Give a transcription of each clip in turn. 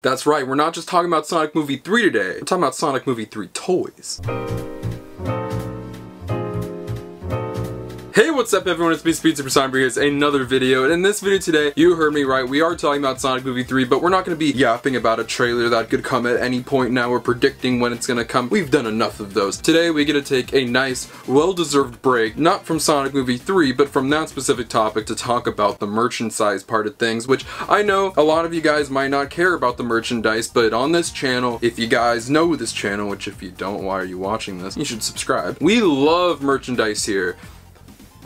That's right, we're not just talking about Sonic Movie 3 today, we're talking about Sonic Movie 3 toys. Hey, what's up everyone, it's me, SpeedSuperSonic, here's another video, and in this video today, you heard me right, we are talking about Sonic Movie 3, but we're not going to be yapping about a trailer that could come at any point now, or predicting when it's going to come. We've done enough of those. Today, we get to take a nice, well-deserved break, not from Sonic Movie 3, but from that specific topic to talk about the merchandise part of things, which I know a lot of you guys might not care about the merchandise, but on this channel, if you guys know this channel, which if you don't, why are you watching this? You should subscribe. We love merchandise here.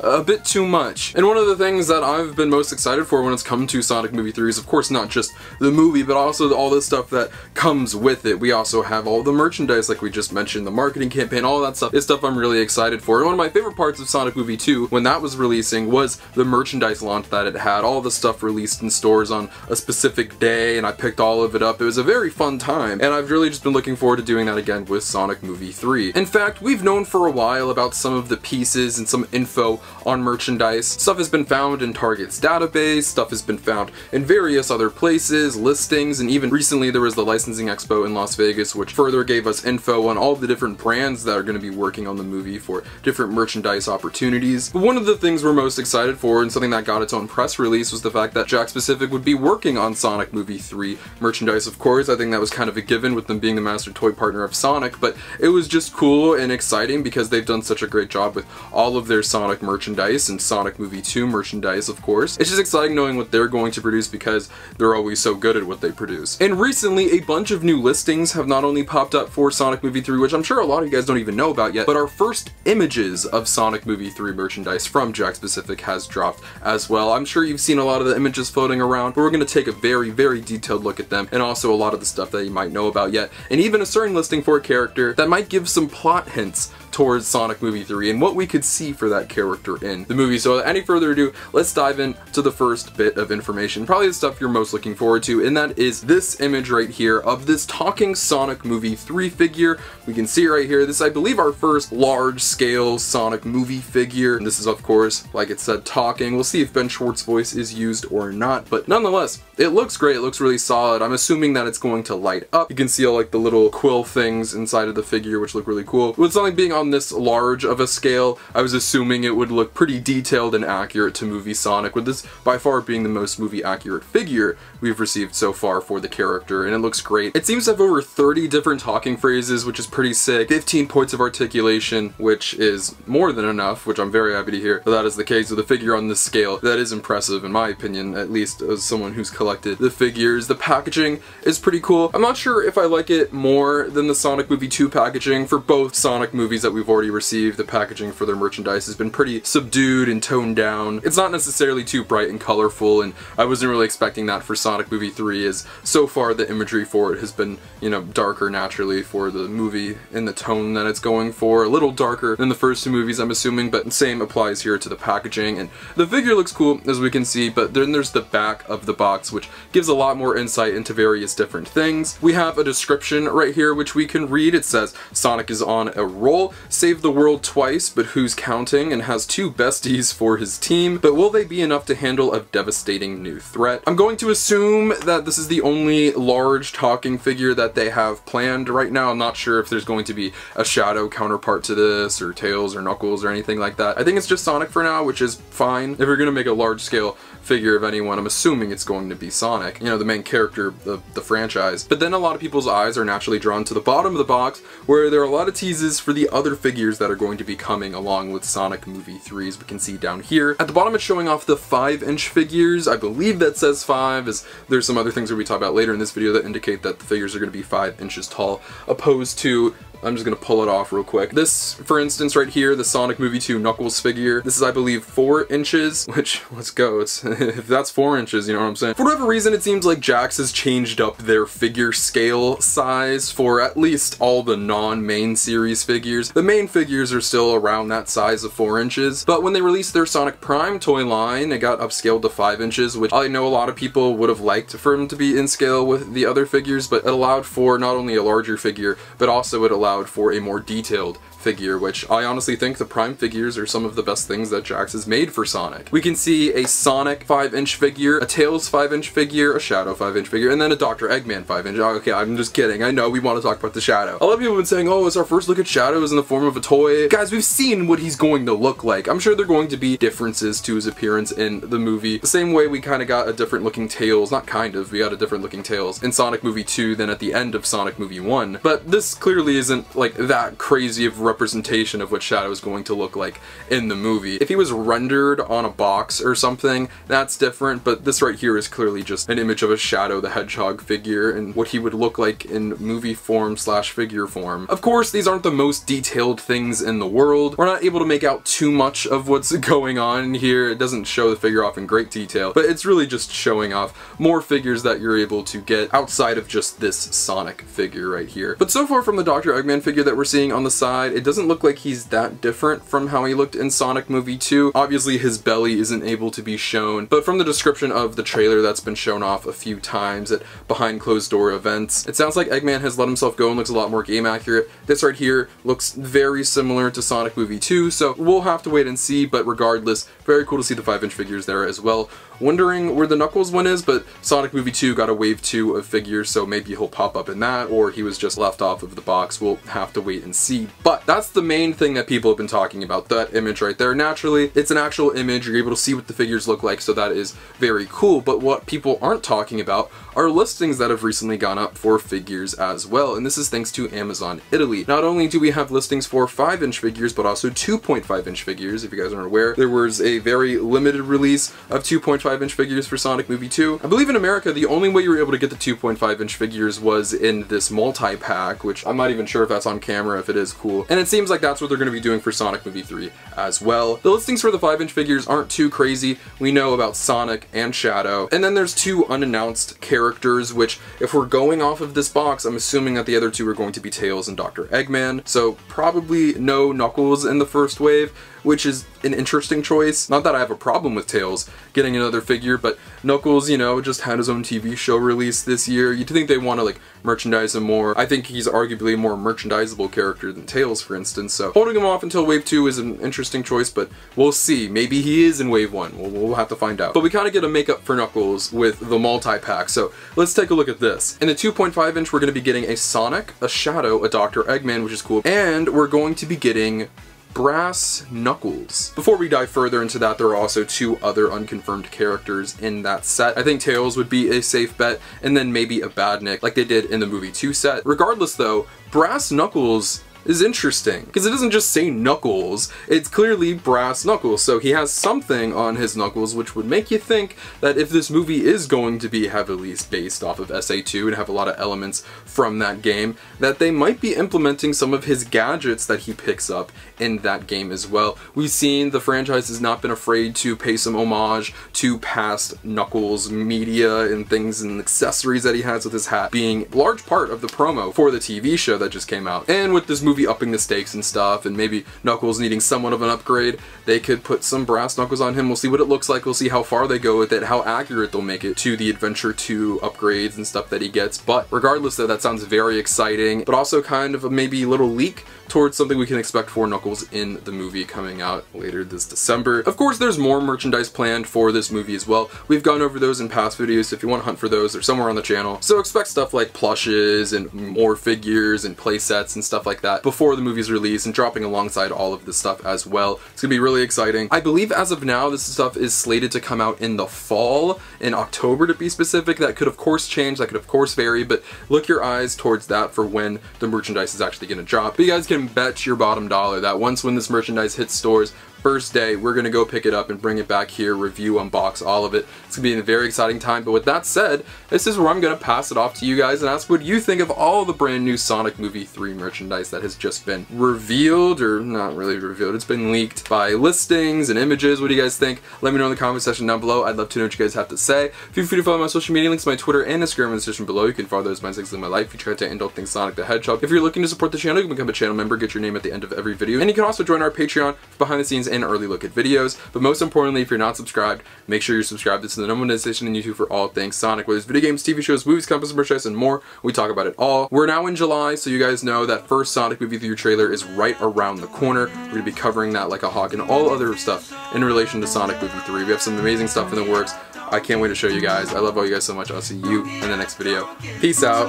A bit too much. And one of the things that I've been most excited for when it's come to Sonic Movie 3 is of course not just the movie, but also all the stuff that comes with it. We also have all the merchandise like we just mentioned, the marketing campaign, all that stuff is stuff I'm really excited for. And one of my favorite parts of Sonic Movie 2 when that was releasing was the merchandise launch that it had. All the stuff released in stores on a specific day and I picked all of it up. It was a very fun time and I've really just been looking forward to doing that again with Sonic Movie 3. In fact, we've known for a while about some of the pieces and some info on merchandise. Stuff has been found in Target's database, stuff has been found in various other places, listings, and even recently there was the licensing expo in Las Vegas which further gave us info on all the different brands that are going to be working on the movie for different merchandise opportunities. But one of the things we're most excited for and something that got its own press release was the fact that Jakks Pacific would be working on Sonic Movie 3 merchandise. Of course, I think that was kind of a given with them being the master toy partner of Sonic, but it was just cool and exciting because they've done such a great job with all of their Sonic merchandise and Sonic Movie 2 merchandise, of course. It's just exciting knowing what they're going to produce because they're always so good at what they produce. And recently, a bunch of new listings have not only popped up for Sonic Movie 3, which I'm sure a lot of you guys don't even know about yet, but our first images of Sonic Movie 3 merchandise from Jakks Pacific has dropped as well. I'm sure you've seen a lot of the images floating around, but we're going to take a very, very detailed look at them, and also a lot of the stuff that you might know about yet, and even a certain listing for a character that might give some plot hints towards Sonic Movie 3 and what we could see for that character in the movie. So without any further ado, let's dive into the first bit of information, probably the stuff you're most looking forward to, and that is this image right here of this talking Sonic Movie 3 figure. We can see right here, this is, I believe, our first large-scale Sonic movie figure. And this is, of course, like it said, talking. We'll see if Ben Schwartz's voice is used or not, but nonetheless, it looks great. It looks really solid. I'm assuming that it's going to light up. You can see all like the little quill things inside of the figure, which look really cool. With something being on this large of a scale, I was assuming it would look pretty detailed and accurate to movie Sonic, with this by far being the most movie accurate figure we've received so far for the character, and it looks great. It seems to have over 30 different talking phrases, which is pretty sick, 15 points of articulation, which is more than enough, which I'm very happy to hear that is the case with a figure on this scale. That is impressive in my opinion, at least as someone who's collected the figures. The packaging is pretty cool. I'm not sure if I like it more than the Sonic Movie 2 packaging. For both Sonic movies that we've already received, the packaging for their merchandise has been pretty subdued and toned down. It's not necessarily too bright and colorful, and I wasn't really expecting that for Sonic Movie 3, as so far the imagery for it has been, you know, darker naturally for the movie in the tone that it's going for. A little darker than the first two movies, I'm assuming, but the same applies here to the packaging. And the figure looks cool, as we can see, but then there's the back of the box, which gives a lot more insight into various different things. We have a description right here which we can read. It says, Sonic is on a roll, saved the world twice, but who's counting, and has two besties for his team, but will they be enough to handle a devastating new threat? I'm going to assume that this is the only large talking figure that they have planned right now. I'm not sure if there's going to be a Shadow counterpart to this, or Tails, or Knuckles, or anything like that. I think it's just Sonic for now, which is fine. If you're going to make a large scale figure of anyone, I'm assuming it's going to be Sonic, you know, the main character of the franchise. But then a lot of people's eyes are naturally drawn to the bottom of the box, where there are a lot of teases for the other figures that are going to be coming along with Sonic Movie 3, as we can see down here. At the bottom it's showing off the 5-inch figures. I believe that says 5, as there's some other things that we talk about later in this video that indicate that the figures are going to be 5 inches tall, opposed to, I'm just going to pull it off real quick. This, for instance, right here, the Sonic Movie 2 Knuckles figure, this is, I believe, 4 inches, which, let's go, it's, if that's 4 inches, you know what I'm saying? For whatever reason, it seems like Jakks has changed up their figure scale size for at least all the non-main series figures. The main figures are still around that size of 4 inches, but when they released their Sonic Prime toy line, it got upscaled to 5 inches, which I know a lot of people would have liked for them to be in scale with the other figures, but it allowed for not only a larger figure, but also it allowed for a more detailed figure, which I honestly think the Prime figures are some of the best things that Jakks has made for Sonic. We can see a Sonic 5-inch figure, a Tails 5-inch figure, a Shadow 5-inch figure, and then a Dr. Eggman 5-inch. Oh, okay, I'm just kidding. I know we want to talk about the Shadow. A lot of people have been saying, oh, it's our first look at Shadows in the form of a toy. Guys, we've seen what he's going to look like. I'm sure there are going to be differences to his appearance in the movie. The same way we kind of got a different looking Tails, not kind of, we got a different looking Tails in Sonic Movie 2 than at the end of Sonic Movie 1. But this clearly isn't like that crazy of representation of what Shadow is going to look like in the movie. If he was rendered on a box or something, that's different, but this right here is clearly just an image of a Shadow the Hedgehog figure and what he would look like in movie form slash figure form. Of course, these aren't the most detailed things in the world. We're not able to make out too much of what's going on here. It doesn't show the figure off in great detail, but it's really just showing off more figures that you're able to get outside of just this Sonic figure right here. But so far from the Dr. Eggman figure that we're seeing on the side, it doesn't look like he's that different from how he looked in Sonic Movie 2. Obviously his belly isn't able to be shown, but from the description of the trailer that's been shown off a few times at behind closed door events, it sounds like Eggman has let himself go and looks a lot more game accurate. This right here looks very similar to Sonic Movie 2, so we'll have to wait and see, but regardless, very cool to see the 5-inch figures there as well. Wondering where the Knuckles one is, but Sonic Movie 2 got a wave 2 of figures, so maybe he'll pop up in that, or he was just left off of the box. We'll have to wait and see. But that's the main thing that people have been talking about, that image right there. Naturally, it's an actual image, you're able to see what the figures look like, so that is very cool. But what people aren't talking about are listings that have recently gone up for figures as well, and this is thanks to Amazon Italy. Not only do we have listings for 5-inch figures, but also 2.5-inch figures. If you guys aren't aware, there was a very limited release of 2.5-inch figures for Sonic Movie 2. I believe in America, the only way you were able to get the 2.5-inch figures was in this multi-pack, which I'm not even sure if that's on camera. If it is, cool. And it seems like that's what they're going to be doing for Sonic Movie 3 as well. The listings for the 5-inch figures aren't too crazy. We know about Sonic and Shadow. And then there's 2 unannounced characters, which if we're going off of this box, I'm assuming that the other 2 are going to be Tails and Dr. Eggman. So probably no Knuckles in the first wave, which is an interesting choice. Not that I have a problem with Tails getting another figure, but Knuckles, you know, just had his own TV show release this year. You'd think they want to like merchandise him more. I think he's arguably a more merchandisable character than Tails, for instance, so holding him off until Wave 2 is an interesting choice, but we'll see. Maybe he is in Wave 1. We'll have to find out. But we kind of get a makeup for Knuckles with the multi-pack, so let's take a look at this. In the 2.5-inch, we're going to be getting a Sonic, a Shadow, a Dr. Eggman, which is cool, and we're going to be getting Brass Knuckles. Before we dive further into that, there are also 2 other unconfirmed characters in that set. I think Tails would be a safe bet, and then maybe a Badnik, like they did in the Movie 2 set. Regardless though, Brass Knuckles is interesting, because it doesn't just say Knuckles, it's clearly Brass Knuckles, so he has something on his knuckles which would make you think that if this movie is going to be heavily based off of SA2 and have a lot of elements from that game, that they might be implementing some of his gadgets that he picks up in that game as well. We've seen the franchise has not been afraid to pay some homage to past Knuckles media and things and accessories that he has, with his hat being a large part of the promo for the TV show that just came out. And with this movie upping the stakes and stuff, and maybe Knuckles needing somewhat of an upgrade, they could put some Brass Knuckles on him. We'll see what it looks like, we'll see how far they go with it, how accurate they'll make it to the Adventure 2 upgrades and stuff that he gets. But regardless though, that sounds very exciting, but also kind of a maybe little leak towards something we can expect for Knuckles in the movie coming out later this December. Of course, there's more merchandise planned for this movie as well. We've gone over those in past videos, so if you want to hunt for those, they're somewhere on the channel. So expect stuff like plushes and more figures and play sets and stuff like that before the movie's release, and dropping alongside all of this stuff as well. It's gonna be really exciting. I believe as of now, this stuff is slated to come out in the fall, in October to be specific. That could of course change, that could of course vary, but look your eyes towards that for when the merchandise is actually gonna drop. But you guys can bet your bottom dollar that once when this merchandise hits stores, first day, we're gonna go pick it up and bring it back here, review, unbox, all of it. It's gonna be a very exciting time. But with that said, this is where I'm gonna pass it off to you guys and ask what you think of all the brand new Sonic Movie 3 merchandise that has just been revealed, or not really revealed, it's been leaked by listings and images. What do you guys think? Let me know in the comment section down below. I'd love to know what you guys have to say. say. Feel free to follow my social media links, my Twitter and Instagram in the description below. You can follow those my things in my life. You try to end all things Sonic the Hedgehog. If you're looking to support the channel, you can become a channel member, get your name at the end of every video, and you can also join our Patreon for behind the scenes and early look at videos. But most importantly, if you're not subscribed, make sure you're subscribed. This is the number one station in YouTube for all things Sonic, whether it's video games, TV shows, movies, comics, merchandise, and more. We talk about it all. We're now in July, so you guys know that first Sonic Movie 3 trailer is right around the corner. We're going to be covering that like a hawk and all other stuff in relation to Sonic Movie 3. We have some amazing stuff in the works. I can't wait to show you guys. I love all you guys so much. I'll see you in the next video. Peace out.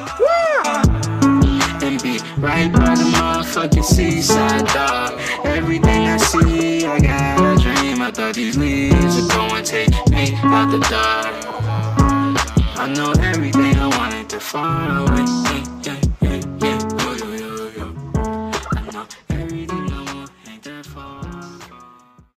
And be right by the motherfucking seaside, dog. Everything I see, I got a dream. I thought these leaves would go and take me out the dark. I know everything I wanted to fall away.